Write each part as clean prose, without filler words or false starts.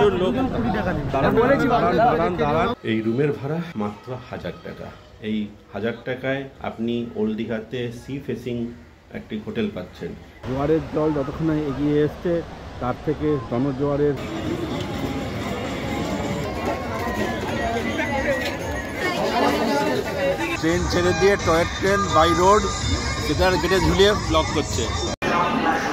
প্রচুর লোক। দাঁড়ান। এই রুমের ভাড়া মাত্র 1000 টাকা। এই 1000 টাকায় আপনি ওল্ড দীঘাতে সি ফেসিং একটি হোটেল পাচ্ছেন। জোয়ারের জল যতক্ষণ এগিয়ে এসছে তার থেকে জনজোয়ারের ট্রেন ছেড়ে দিয়ে টয় ট্রেন বাই রোড সেটার গেটে ঝুলিয়ে ব্লক করছে।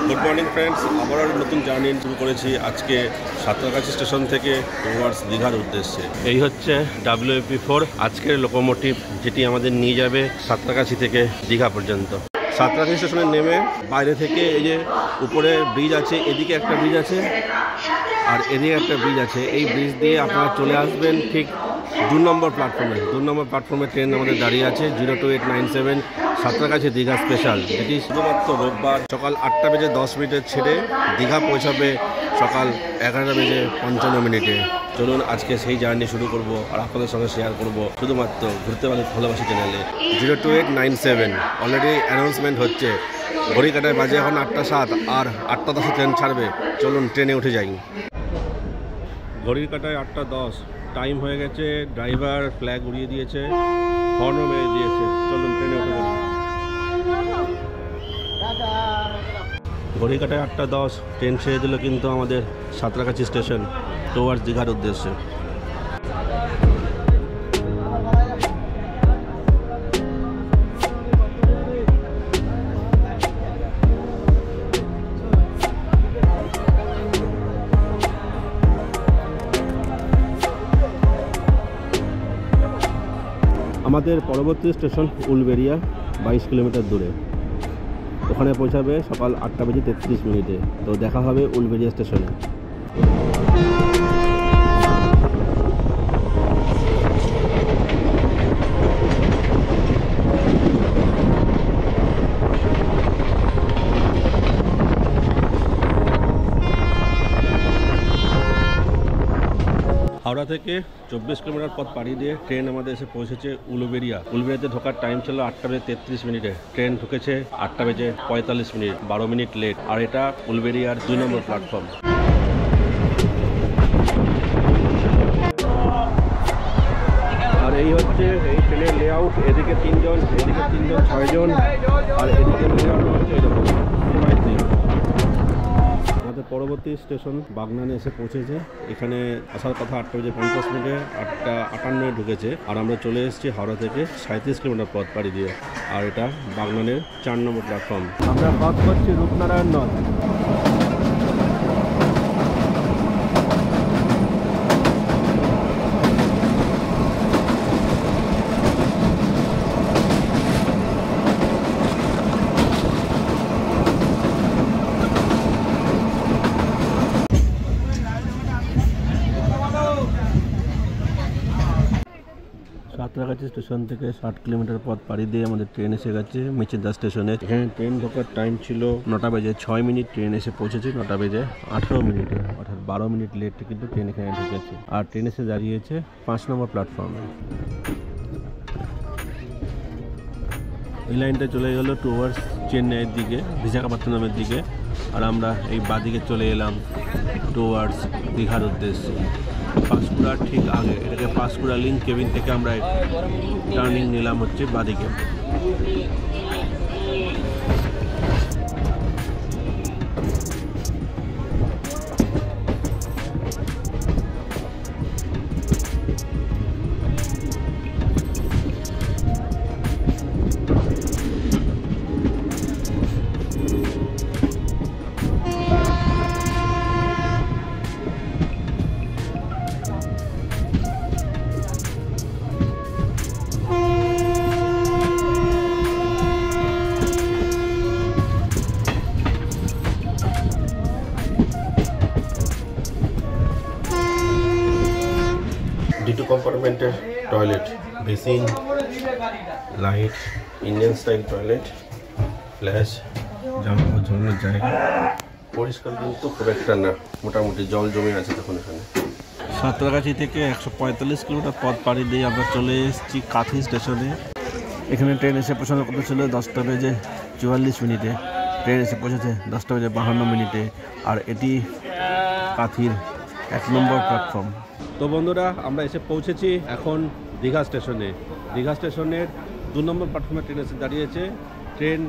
গুড মর্নিং ফ্রেন্ডস, আবারও নতুন জার্নি শুরু করেছি আজকে সাঁতরাগাছি স্টেশন থেকে টুয়ার্ডস দীঘার উদ্দেশ্যে। এই হচ্ছে WAP4 আজকের লোকোমোটিভ, যেটি আমাদের নিয়ে যাবে সাঁতরাগাছি থেকে দীঘা পর্যন্ত। সাঁতরাগাছি স্টেশনে নেমে বাইরে থেকে এই যে উপরে ব্রিজ আছে, এদিকে একটা ব্রিজ আছে আর এদিকে একটা ব্রিজ আছে, এই ব্রিজ দিয়ে আপনারা চলে আসবেন ঠিক 2 নম্বর প্ল্যাটফর্মে। 2 নম্বর প্ল্যাটফর্মে ট্রেন আমাদের দাঁড়িয়ে আছে 02897 সাঁতরাগাছি দীঘা স্পেশাল, যেটি শুধুমাত্র রোববার সকাল 8টা বেজে 10 মিনিটে ছেড়ে দীঘা পৌঁছাবে সকাল 11টা বেজে 55 মিনিটে। চলুন আজকে সেই জার্নি শুরু করব আর আপনাদের সঙ্গে শেয়ার করব শুধুমাত্র ঘুরতে ভালোবাসি চ্যানেলে। 02897 অলরেডি অ্যানাউন্সমেন্ট হচ্ছে। ঘড়ি কাটায় বাজে এখন 8টা 7 আর 8টা 10 ট্রেন ছাড়বে। চলুন ট্রেনে উঠে যাই। ঘড়ির কাটায় 8টা 10, টাইম হয়ে গেছে। ড্রাইভার ফ্ল্যাগ উড়িয়ে দিয়েছে, হর্নও মেরে দিয়েছে। চলুন ট্রেনে উঠে যাই। ঘড়ি কাটায় 8টা 10, ট্রেন ছেড়ে দিল কিন্তু আমাদের সাঁতরাগাছি স্টেশন টুয়ার্ডস দীঘার উদ্দেশ্যে। আমাদের পরবর্তী স্টেশন উলবেড়িয়া, 22 কিলোমিটার দূরে। ওখানে পৌঁছাবে সকাল 8টা বেজে 33 মিনিটে। তো দেখা হবে উলবেড়িয়া স্টেশনে। হাওড়া থেকে 24 কিলোমিটার পথ পাড়ি দিয়ে ট্রেন আমাদের এসে পৌঁছেছে উলবেড়িয়া। উলবেড়িয়াতে ঢোকার টাইম ছিল 8টা বেজে 33 মিনিটে। ট্রেন ঢুকেছে 8টা বেজে 45 মিনিট, 12 মিনিট লেট। আর এটা উলবেড়িয়ার 2 নম্বর প্ল্যাটফর্ম। আর এই হচ্ছে এই ট্রেনের লেআউট। এদিকে 3 জন, এদিকে 3 জন, 6 জন। আর এদিকে লেআউট হচ্ছে এরকম। আমাদের পরবর্তী স্টেশন বাগনানে এসে পৌঁছেছে। এখানে আসার কথা 8টা বেজে 50 মিনিটে, 8টা 58 ঢুকেছে। আর আমরা চলে এসেছি হাওড়া থেকে 37 কিলোমিটার পথ পাড়ি দিয়ে। আর এটা বাগনানের 4 নম্বর প্ল্যাটফর্ম। আমরা পথ করছি রূপনারায়ণ নদ। সাঁতরাগাছি স্টেশন থেকে 60 কিলোমিটার পথ পাড়ি দিয়ে আমাদের ট্রেন এসে গেছে মেচেদা স্টেশনে। এখানে ট্রেন ঢোকার টাইম ছিল 9টা বেজে 6 মিনিট। ট্রেন এসে পৌঁছেছে 9টা বেজে 18 মিনিটে, অর্থাৎ 12 মিনিট লেট কিন্তু ট্রেন এখানে ঢুকেছে। আর ট্রেন এসে দাঁড়িয়েছে 5 নম্বর প্ল্যাটফর্মে। এই লাইনটা চলে গেল টুয়ার্ডস চেন্নাইয়ের দিকে, বিশাখাপত্তনমের দিকে। আর আমরা এই বাদিকে চলে এলাম টুয়ার্ডস দীঘার উদ্দেশ্যে। পাঁশকুড়ার ঠিক আগে, এটাকে পাঁশকুড়া লিঙ্ক কেবিন থেকে আমরা টার্নিং নিলাম হচ্ছে বাদিকে। D2 কম্পার্টমেন্টের toilet, basin, light, Indian style toilet, flush, জামা কাপড় ঝোলানোর জায়গা। পরিষ্কার কিন্তু খুব একটা না, মোটামুটি জল জমে আছে তখন এখানে। সাঁতরাগাছি থেকে 145 কিলোমিটার পথ পাড়ি দিয়ে আমরা চলে এসেছি কাঁথি স্টেশনে। এখানে ট্রেন এসে পৌঁছানোর কথা ছিল 10টা বেজে 44 মিনিটে। ট্রেন এসে পৌঁছেছে 10টা বেজে 52 মিনিটে। আর এটি কাঁথির 1 নম্বর প্ল্যাটফর্ম। তো বন্ধুরা, আমরা এসে পৌঁছেছি এখন দীঘা স্টেশনে। দীঘা স্টেশনের 2 নম্বর প্ল্যাটফর্মে ট্রেন এসে দাঁড়িয়েছে। ট্রেন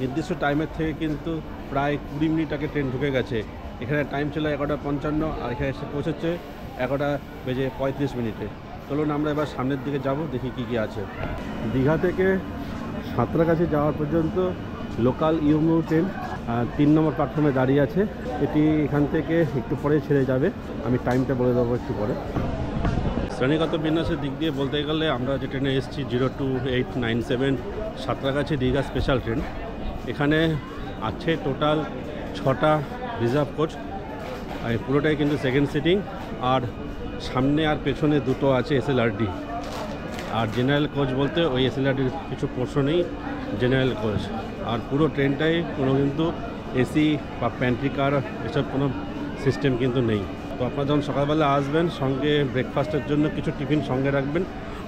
নির্দিষ্ট টাইমের থেকে কিন্তু প্রায় 20 মিনিট আগে ট্রেন ঢুকে গেছে। এখানে টাইম ছিল 11:55 আর এখানে এসে পৌঁছেছে 11:35। চলুন আমরা এবার সামনের দিকে যাব, দেখি কি কি আছে। দীঘা থেকে সাঁতরাগাছি যাওয়ার পর্যন্ত লোকাল ইউমু ট্রেন 3 নম্বর প্ল্যাটফর্মে দাঁড়িয়ে আছে। এটি এখান থেকে একটু পরে ছেড়ে যাবে, আমি টাইমটা বলে দেবো একটু পরে। শ্রেণীগত বিন্যাসের দিক দিয়ে বলতে গেলে আমরা যে ট্রেনে এসেছি 02897 সাঁতরাগাছি দীঘা স্পেশাল ট্রেন। এখানে আছে টোটাল 6টা রিজার্ভ কোচ, আর পুরোটাই কিন্তু সেকেন্ড সিটিং, আর সামনে আর পেছনে 2টো আছে এসএলআরডি। আর জেনারেল কোচ বলতে ওই এসএলআরডির কিছু পোর্শনেই জেনারেল কোচ। আর পুরো ট্রেনটাই কোনো কিন্তু এসি বা প্যান্ট্রি কার এসব কোনো সিস্টেম কিন্তু নেই। তো আপনারা যখন সকালবেলা আসবেন, সঙ্গে ব্রেকফাস্টের জন্য কিছু টিফিন সঙ্গে রাখবেন।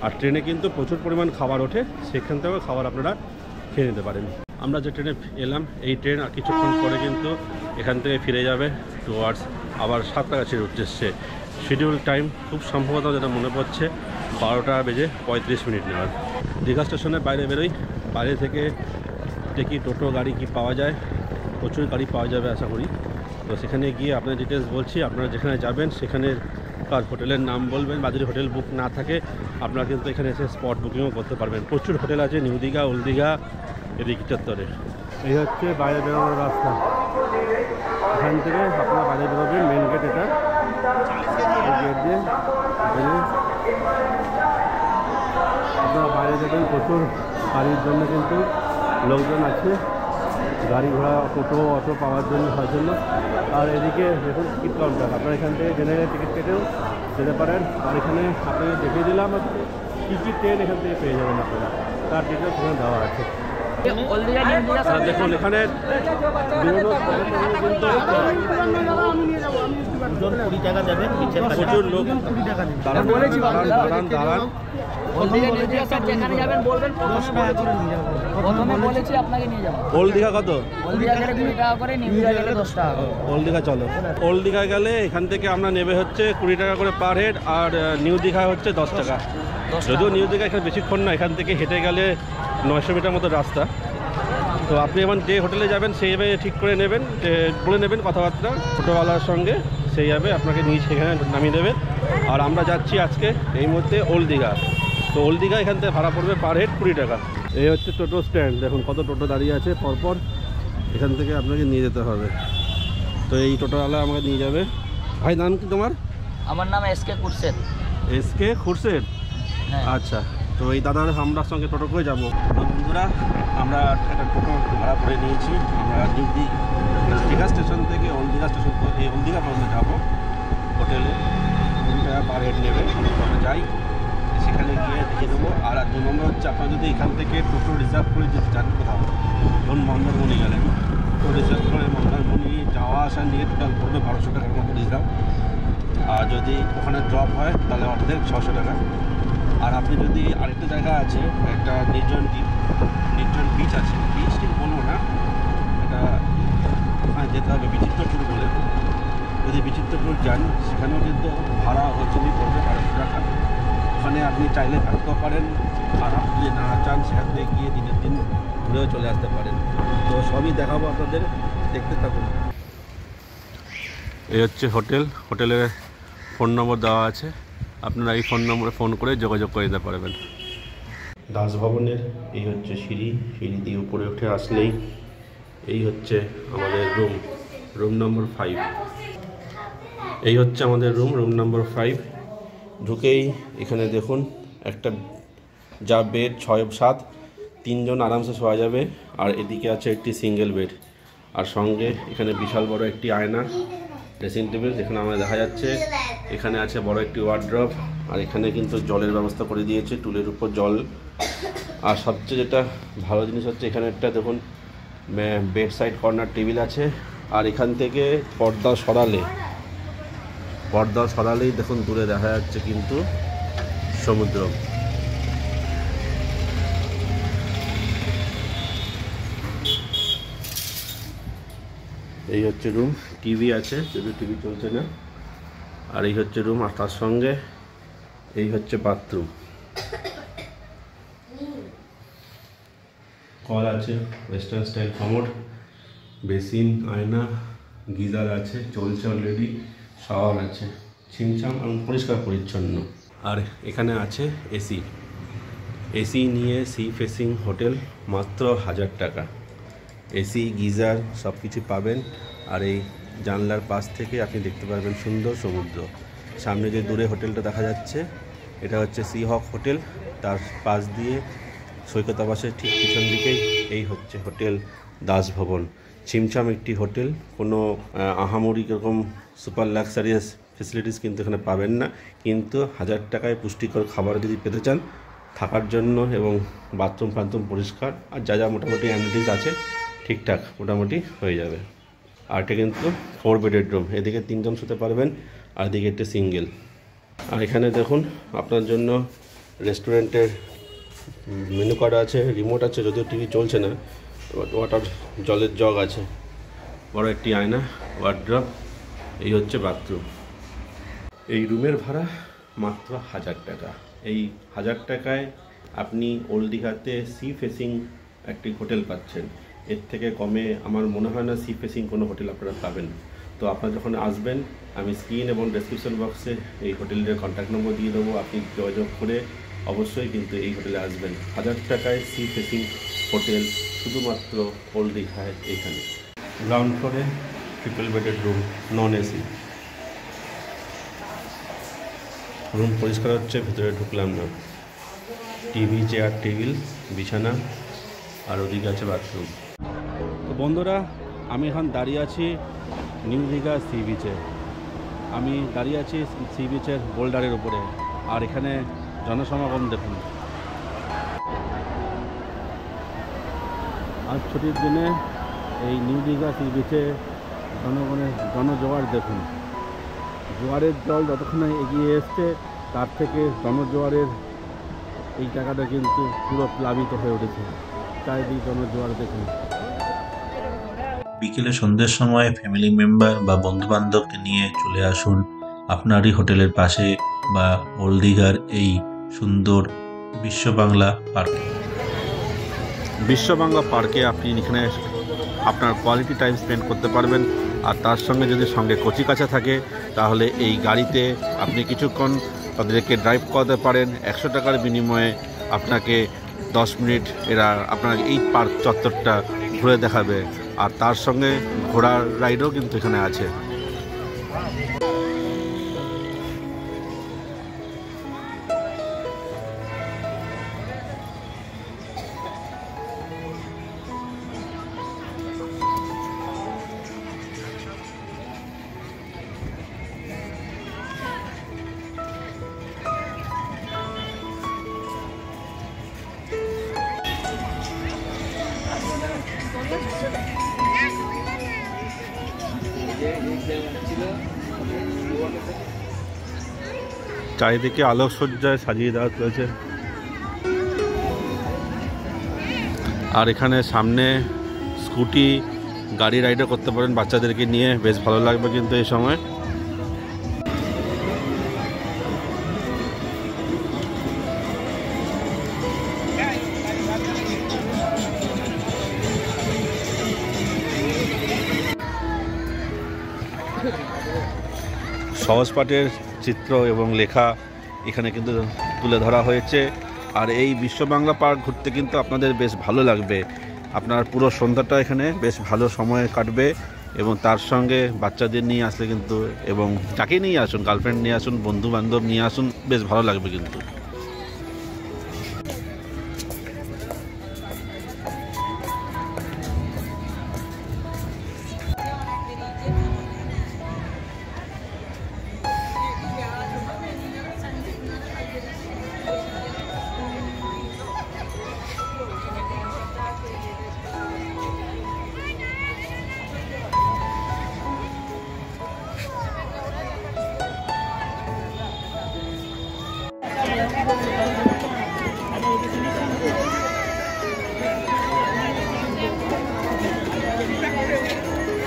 আর ট্রেনে কিন্তু প্রচুর পরিমাণ খাবার ওঠে, সেখান থেকেও খাবার আপনারা খেয়ে নিতে পারেন। আমরা যে ট্রেনে এলাম, এই ট্রেন আর কিছুক্ষণ পরে কিন্তু এখান থেকে ফিরে যাবে টুয়ার্ডস আবার সাঁতরাগাছির উদ্দেশ্যে। শিডিউল টাইম খুব সম্ভবত যেটা মনে পড়ছে 12:35 নেওয়ার। দীঘা স্টেশনের বাইরে বেরোই, বাইরে থেকে দেখি টোটো গাড়ি কি পাওয়া যায়। প্রচুর গাড়ি পাওয়া যাবে আশা করি। তো সেখানে গিয়ে আপনার ডিটেলস বলছি, আপনারা যেখানে যাবেন সেখানের কার হোটেলের নাম বলবেন, বা যদি হোটেল বুক না থাকে আপনারা কিন্তু এখানে এসে স্পট বুকিংও করতে পারবেন। প্রচুর হোটেল আছে নিউ দীঘা, ওল্ড দীঘা, এদিকে চত্বরে। এই হচ্ছে বাইরে বেরোনোর রাস্তা। এখান থেকে আপনারা বাইরে বেরোবেন, মেন গেট এটা, গেট দিয়ে আপনারা বাইরে যাবেন। প্রচুর গাড়ির জন্য কিন্তু লোকজন আছে, গাড়ি ঘোড়া টোটো অটো পাওয়ার জন্য। আর এদিকে দেখুন টিকিট কাউন্টার, আপনারা এখান থেকে জেনারেল টিকিট কেটেও যেতে পারেন। আর এখানে আপনাদের দেখিয়ে দিলাম কী কী ট্রেন এখান থেকে পেয়ে যাবেন আপনারা, তার ডিটেলস এখানে দেওয়া আছে। দেখুন এখানে প্রচুর লোক দাঁড়ান। যেখানে যাবেন বলবেন প্রথমে বলেছি আপনাকে নিয়ে যাবো। ওল্ড দীঘা কত? ওল্ড দীঘা গেলে 20 টাকা করে, নিউ দীঘা গেলে 10 টাকা। ওল্ড দীঘা চলো। ওল্ড দীঘা গেলে এখান থেকে আমরা নেবে হচ্ছে 20 টাকা করে পার হেড, আর নিউ দীঘা হচ্ছে 10 টাকা। যদিও নিউ দীঘা এখানে বেশিক্ষণ না, এখান থেকে হেঁটে গেলে 900 মিটার মতো রাস্তা। তো আপনি এখন যে হোটেলে যাবেন সেইভাবে ঠিক করে নেবেন, বলে নেবেন কথাবার্তা টোটোওয়ালার সঙ্গে, সেইভাবে আপনাকে নিয়ে সেখানে নামিয়ে দেবে। আর আমরা যাচ্ছি আজকে এই মুহূর্তে ওল্ড দীঘা। তো ওল্ড দীঘা এখান থেকে ভাড়া পড়বে পার হেড 20 টাকা। এই হচ্ছে টোটো স্ট্যান্ড, দেখুন কত টোটো দাঁড়িয়ে আছে পরপর, এখান থেকে আপনাকে নিয়ে যেতে হবে। তো এই টোটোওয়ালা আমাকে নিয়ে যাবে। ভাই নাম কি তোমার? আমার নাম এসকে খুরশেদ। এসকে খুরশেদ, আচ্ছা। তো এই দাদার আমরা সঙ্গে টোটো করে যাবো। তো বন্ধুরা, আমরা একটা টোটো ভাড়া করে নিয়েছি। আমরা দীঘা স্টেশন থেকে ওল্ড দীঘা স্টেশন, এই ওল্ড দীঘা পর্যন্ত যাবো। হোটেলে 20 টাকা পার হেড নেবে। আমরা যাই, সেখানে গিয়ে দেখিয়ে দেবো। আর 2 নম্বর হচ্ছে, আপনারা যদি এখান থেকে টোটো রিজার্ভ করে যেতে চান কোথাও, ধরুন মন্দারমণি গেলেন, তো রিজার্ভ করে মন্দারমণি যাওয়া আসা নিয়ে টোটাল পড়বে 1200 টাকার মতো রিজার্ভ। আর যদি ওখানে ড্রপ হয় তাহলে অর্ধেক 600 টাকা। আর আপনি যদি আরেকটা জায়গা আছে, একটা নির্জন বিচ আছে, বিচ ঠিক বলবো না, এটা যেতে হবে বিচিত্রপুর বলে। যদি বিচিত্রপুর যান, সেখানেও কিন্তু ভাড়া হচ্ছে পড়বে 1200 টাকা। ওখানে আপনি চাইলে থাকতেও পারেন, আর আপনি যদি না চান সেখান থেকে গিয়ে দিনের দিন ঘুরেও চলে আসতে পারেন। তো সবই দেখাবো আপনাদের, দেখতে থাকুন। এই হচ্ছে হোটেল, হোটেলের ফোন নম্বর দেওয়া আছে, আপনারা এই ফোন নম্বরে ফোন করে যোগাযোগ করে দিতে পারবেন। দাস ভবনের এই হচ্ছে সিঁড়ি দিয়ে উপরে উঠে আসলেই এই হচ্ছে আমাদের রুম নম্বর 5। এই হচ্ছে আমাদের রুম নম্বর 5। ঢুকেই এখানে দেখুন একটা যা বেড 6-7, 3 জন আরামসে শোয়া যাবে। আর এদিকে আছে একটি সিঙ্গেল বেড, আর সঙ্গে এখানে বিশাল বড় একটি আয়না, ড্রেসিং টেবিল যেখানে আমরা দেখা যাচ্ছে। এখানে আছে বড় একটি ওয়ার্ড্রপ, আর এখানে কিন্তু জলের ব্যবস্থা করে দিয়েছে, টুলের উপর জল। আর সবচেয়ে যেটা ভালো জিনিস হচ্ছে, এখানে একটা দেখুন বেড সাইড কর্নার টেবিল আছে। আর এখান থেকে পর্দা সরালেই দেখুন দূরে দেখা যাচ্ছে কিন্তু সমুদ্র। এই হচ্ছে রুম, টিভি আছে, যদি টিভি চলছে না। আর এই হচ্ছে রুম, আর তার সঙ্গে এই হচ্ছে বাথরুম। কল আছে, ওয়েস্টার্ন স্টাইল কমোড, বেসিন, আয়না, গিজার আছে, চলছে অলরেডি, শাওয়ার আছে, ছিমছাম এবং পরিষ্কার পরিচ্ছন্ন। আর এখানে আছে এসি। এসি নিয়ে সি ফেসিং হোটেল মাত্র 1000 টাকা। এসি, গিজার সব কিছু পাবেন। আর এই জানলার পাশ থেকে আপনি দেখতে পারবেন সুন্দর সমুদ্র। সামনে যে দূরে হোটেলটা দেখা যাচ্ছে এটা হচ্ছে সি হক হোটেল, তার পাশ দিয়ে সৈকত আবাসের ঠিক পিছন দিকেই এই হচ্ছে হোটেল দাস ভবন। ছিমছাম একটি হোটেল, কোনো আহামরি এরকম সুপার লাক্সারিয়াস ফেসিলিটিস কিন্তু এখানে পাবেন না, কিন্তু 1000 টাকায় পুষ্টিকর খাবার যদি পেতে চান থাকার জন্য, এবং বাথরুম পরিষ্কার আর যা যা মোটামুটি অ্যামিনিটিস আছে ঠিকঠাক মোটামুটি হয়ে যাবে। আর এটা কিন্তু 4 বেডের রুম, এদিকে 3 জন শুতে পারবেন আর এদিকে একটা সিঙ্গেল। আর এখানে দেখুন আপনার জন্য রেস্টুরেন্টের মেনু কার্ড আছে, রিমোট আছে, যদিও টিভি চলছে না, ওয়াটার জলের জগ আছে, বড় একটি আয়না, ওয়ার্ড্রপ, এই হচ্ছে বাথরুম। এই রুমের ভাড়া মাত্র 1000 টাকা। এই 1000 টাকায় আপনি ওল্ড দীঘাতে সি ফেসিং একটি হোটেল পাচ্ছেন। এর থেকে কমে আমার মনে হয় না সি ফেসিং কোনো হোটেল আপনারা পাবেন। তো আপনারা যখন আসবেন আমি স্ক্রিন এবং ডেসক্রিপশন বক্সে এই হোটেলের কন্ট্যাক্ট নম্বর দিয়ে দেবো, আপনি যোগাযোগ করে অবশ্যই কিন্তু এই হোটেলে আসবেন। 1000 টাকায় সি ফেসিং হোটেল শুধুমাত্র ওল্ড দীঘায় এইখানে। গ্রাউন্ড ফ্লোরে ট্রিপল বেডের রুম, নন এসি। রুম পরিষ্কার হচ্ছে, ভিতরে ঢুকলাম না। টিভি, চেয়ার, টেবিল, বিছানা, আর ওদিকে আছে বাথরুম। তো বন্ধুরা, আমি এখন দাঁড়িয়ে আছি নিউ দীঘা সি বিচে। আমি দাঁড়িয়ে আছি সি বিচের বোল্ডারের উপরে, আর এখানে জনসমাগম দেখুন। আজ ছুটির দিনে এই নিউ দীঘা সি বিচে জনগণের জনজোয়ার দেখুন। জোয়ারের জল যতক্ষণে এগিয়ে এসছে তার থেকে জনজোয়ারের এই জায়গাটা কিন্তু পুরো প্লাবিত হয়ে উঠেছে। চারিদিক জনজোয়ার দেখুন। বিকেলে সন্ধ্যের সময় ফ্যামিলি মেম্বার বা বন্ধুবান্ধবকে নিয়ে চলে আসুন আপনারই হোটেলের পাশে বা ওল্ড দীঘার এই সুন্দর বিশ্ব বাংলা পার্কে। বিশ্ব বাংলা পার্কে আপনি এখানে আপনার কোয়ালিটি টাইম স্পেন্ড করতে পারবেন। আর তার সঙ্গে যদি সঙ্গে কচিকাঁচা থাকে তাহলে এই গাড়িতে আপনি কিছুক্ষণ তাদেরকে ড্রাইভ করাতে পারেন। 100 টাকার বিনিময়ে আপনাকে 10 মিনিট এরা আপনার এই পার্ক চত্বরটা ঘুরে দেখাবে। আর তার সঙ্গে ঘোড়ার রাইডও কিন্তু এখানে আছে। চারিদিকে আলোকসজ্জায় সাজিয়ে দেওয়া রয়েছে। আর এখানে সামনে স্কুটি, গাড়ি রাইডও করতে পারেন বাচ্চাদেরকে নিয়ে, বেশ ভালো লাগবে কিন্তু এই সময়। সহজ পাঠের চিত্র এবং লেখা এখানে কিন্তু তুলে ধরা হয়েছে। আর এই বিশ্ব বাংলা পার্ক ঘুরতে কিন্তু আপনাদের বেশ ভালো লাগবে। আপনার পুরো সন্ধ্যাটা এখানে বেশ ভালো সময় কাটবে, এবং তার সঙ্গে বাচ্চাদের নিয়ে আসলে কিন্তু, এবং যাকে নিয়ে আসুন, গার্লফ্রেন্ড নিয়ে আসুন, বন্ধু বান্ধব নিয়ে আসুন, বেশ ভালো লাগবে কিন্তু।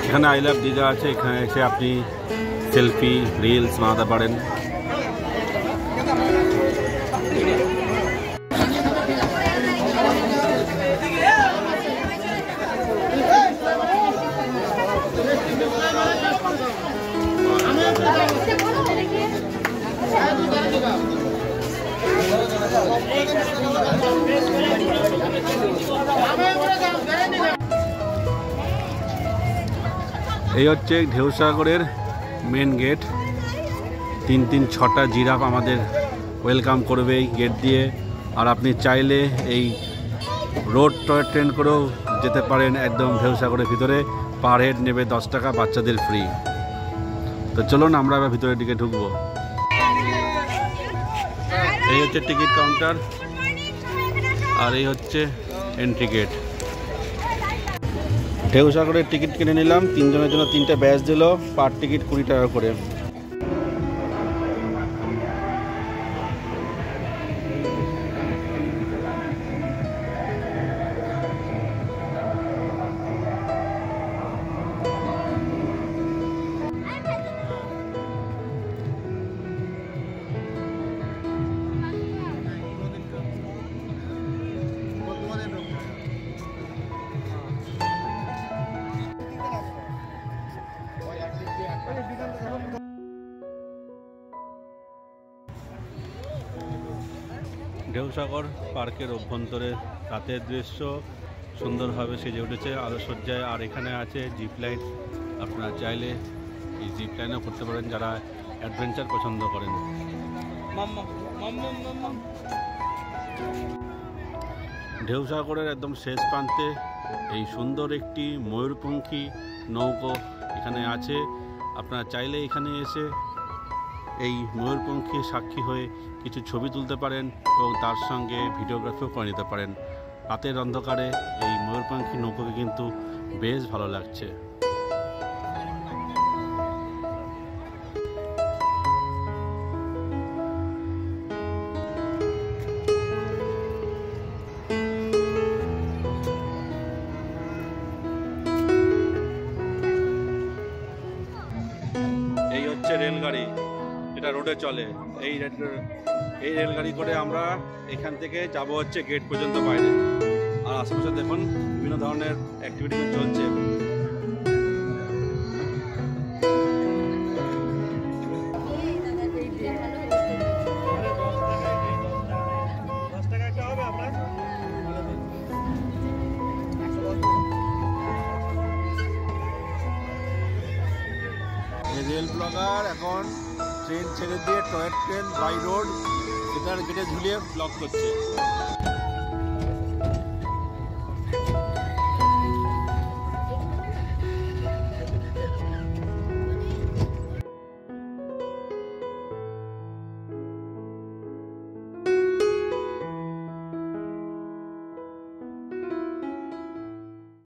এখানে আই লাভ দীঘা আছে, এখানে এসে আপনি সেলফি রিলস বানাতে পারেন। এই হচ্ছে ঢেউসাগরের মেন গেট। 3-6টা জিরাফ আমাদের ওয়েলকাম করবে এই গেট দিয়ে। আর আপনি চাইলে এই রোড টয় ট্রেন করেও যেতে পারেন একদম ঢেউসাগরের ভিতরে। পার হেড নেবে 10 টাকা, বাচ্চাদের ফ্রি। তো চলুন আমরা এবার ভিতরের দিকে ঢুকবো। এই হচ্ছে টিকিট কাউন্টার আর এই হচ্ছে এন্ট্রি গেট। ঢেউসাগরের টিকিট কিনে নিলাম, 3 জনের জন্য 3টে ব্যাচ দিল, পার টিকিট 20 টাকা করে। ঢেউসাগর পার্কের অভ্যন্তরে রাতের দৃশ্য সুন্দরভাবে সেজে উঠেছে আলোকসজ্জায়। আর এখানে আছে জিপ লাইন, আপনারা চাইলে এই জিপ লাইনও করতে পারেন যারা অ্যাডভেঞ্চার পছন্দ করেন। ঢেউসাগরের একদম শেষ প্রান্তে এই সুন্দর একটি ময়ূরপঙ্খী নৌকো এখানে আছে। আপনারা চাইলে এখানে এসে এই ময়ূরপঙ্খী সাক্ষী হয়ে কিছু ছবি তুলতে পারেন এবং তার সঙ্গে ভিডিওগ্রাফিও করে নিতে পারেন। রাতের অন্ধকারে এই ময়ূরপঙ্খী নৌকোকে কিন্তু বেশ ভালো লাগছে। এই হচ্ছে রেলগাড়ি, এটা রোডে চলে। এই রেলগাড়ি করে আমরা এখান থেকে যাব হচ্ছে গেট পর্যন্ত বাইরে। আর আশেপাশে দেখুন বিভিন্ন ধরনের অ্যাক্টিভিটি চলছে। রেল ব্লগার এখন ট্রেন ছেড়ে দিয়ে টয় ট্রেন বাই রোড সেটার গেটে ঝুলিয়ে ব্লগ করছে।